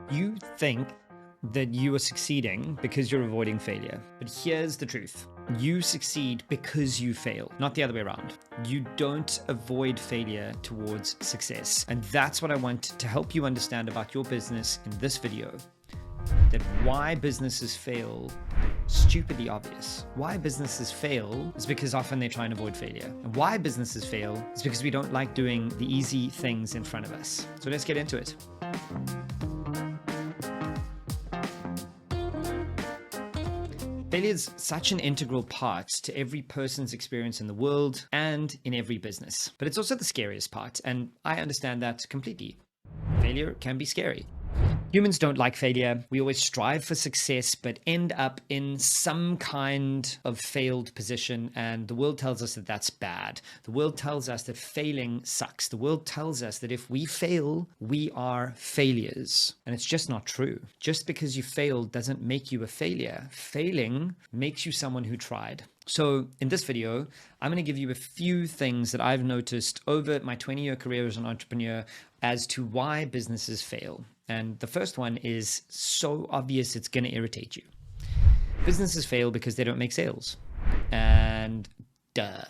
You think that you are succeeding because you're avoiding failure. But here's the truth. You succeed because you fail, not the other way around. You don't avoid failure towards success. And that's what I want to help you understand about your business in this video. That why businesses fail, stupidly obvious. Why businesses fail is because often they try and avoid failure. And why businesses fail is because we don't like doing the easy things in front of us. So let's get into it. Failure is such an integral part to every person's experience in the world and in every business. But it's also the scariest part, and I understand that completely. Failure can be scary. Humans don't like failure. We always strive for success, but end up in some kind of failed position. And the world tells us that that's bad. The world tells us that failing sucks. The world tells us that if we fail, we are failures. And it's just not true. Just because you failed doesn't make you a failure. Failing makes you someone who tried. So in this video, I'm going to give you a few things that I've noticed over my 20-year career as an entrepreneur as to why businesses fail. And the first one is so obvious it's going to irritate you. Businesses fail because they don't make sales. And duh.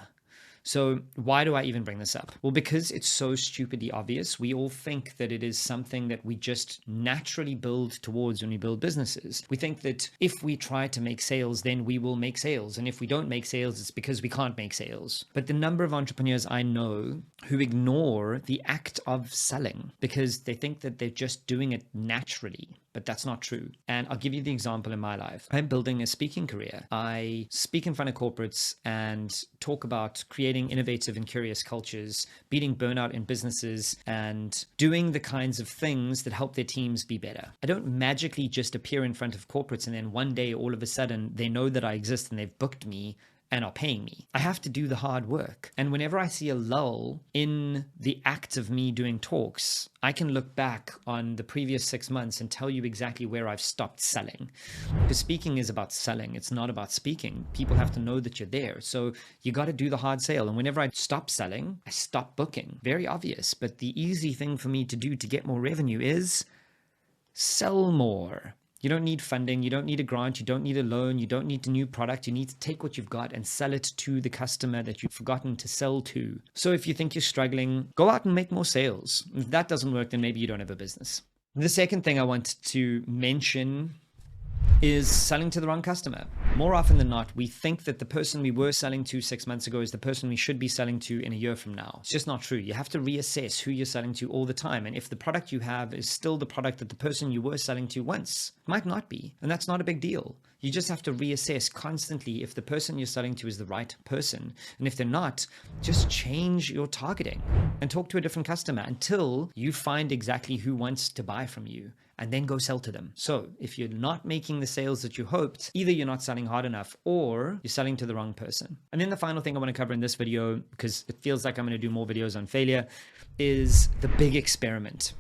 So why do I even bring this up? Well, because it's so stupidly obvious. We all think that it is something that we just naturally build towards when we build businesses. We think that if we try to make sales, then we will make sales. And if we don't make sales, it's because we can't make sales. But the number of entrepreneurs I know who ignore the act of selling because they think that they're just doing it naturally. But that's not true. And I'll give you the example in my life. I'm building a speaking career. I speak in front of corporates and talk about creating innovative and curious cultures, beating burnout in businesses, and doing the kinds of things that help their teams be better. I don't magically just appear in front of corporates and then one day all of a sudden they know that I exist and they've booked me and are paying me. I have to do the hard work. And whenever I see a lull in the act of me doing talks, I can look back on the previous 6 months and tell you exactly where I've stopped selling. Because speaking is about selling. It's not about speaking. People have to know that you're there. So you got to do the hard sale. And whenever I stop selling, I stop booking. Very obvious. But the easy thing for me to do to get more revenue is sell more. You don't need funding, you don't need a grant, you don't need a loan, you don't need a new product. You need to take what you've got and sell it to the customer that you've forgotten to sell to. So if you think you're struggling, go out and make more sales. If that doesn't work, then maybe you don't have a business. The second thing I want to mention is selling to the wrong customer. More often than not, we think that the person we were selling to 6 months ago is the person we should be selling to in a year from now. It's just not true. You have to reassess who you're selling to all the time. And if the product you have is still the product that the person you were selling to once, it might not be. And that's not a big deal. You just have to reassess constantly if the person you're selling to is the right person. And if they're not, just change your targeting and talk to a different customer until you find exactly who wants to buy from you. And then go sell to them. So if you're not making the sales that you hoped, either you're not selling hard enough or you're selling to the wrong person. And then the final thing I want to cover in this video, because it feels like I'm going to do more videos on failure, is the big experiment.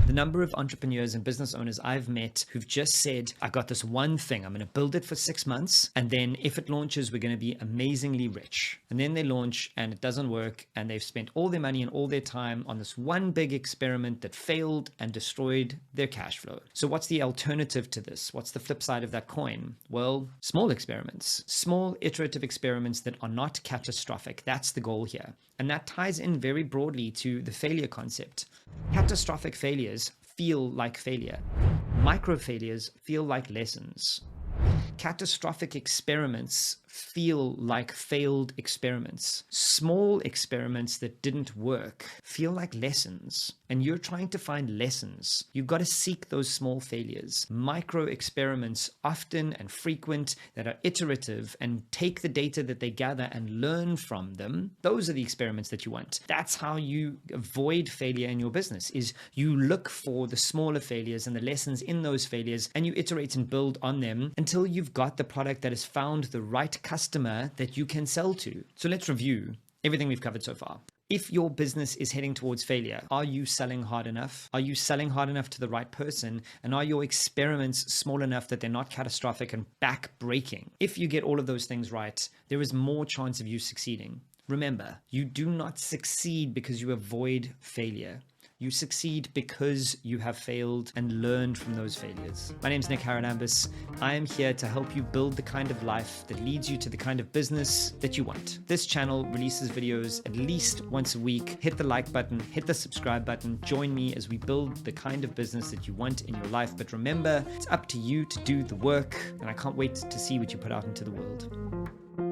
The number of entrepreneurs and business owners I've met who've just said, I got this one thing, I'm going to build it for 6 months. And then if it launches, we're going to be amazingly rich. And then they launch and it doesn't work. And they've spent all their money and all their time on this one big experiment that failed and destroyed their cash flow. So what's the alternative to this? What's the flip side of that coin? Well, small experiments, small iterative experiments that are not catastrophic. That's the goal here. And that ties in very broadly to the failure concept. Catastrophic failures feel like failure. Micro failures feel like lessons. Catastrophic experiments feel like failed experiments. Small experiments that didn't work feel like lessons. And you're trying to find lessons. You've got to seek those small failures. Micro experiments, often and frequent, that are iterative and take the data that they gather and learn from them. Those are the experiments that you want. That's how you avoid failure in your business, is you look for the smaller failures and the lessons in those failures, and you iterate and build on them until you've got the product that has found the right customer that you can sell to. So let's review everything we've covered so far. If your business is heading towards failure, are you selling hard enough? Are you selling hard enough to the right person? And are your experiments small enough that they're not catastrophic and back-breaking? If you get all of those things right, there is more chance of you succeeding. Remember, you do not succeed because you avoid failure. You succeed because you have failed and learned from those failures. My name is Nick Haralambis. I am here to help you build the kind of life that leads you to the kind of business that you want. This channel releases videos at least once a week. Hit the like button, hit the subscribe button, join me as we build the kind of business that you want in your life. But remember, it's up to you to do the work, and I can't wait to see what you put out into the world.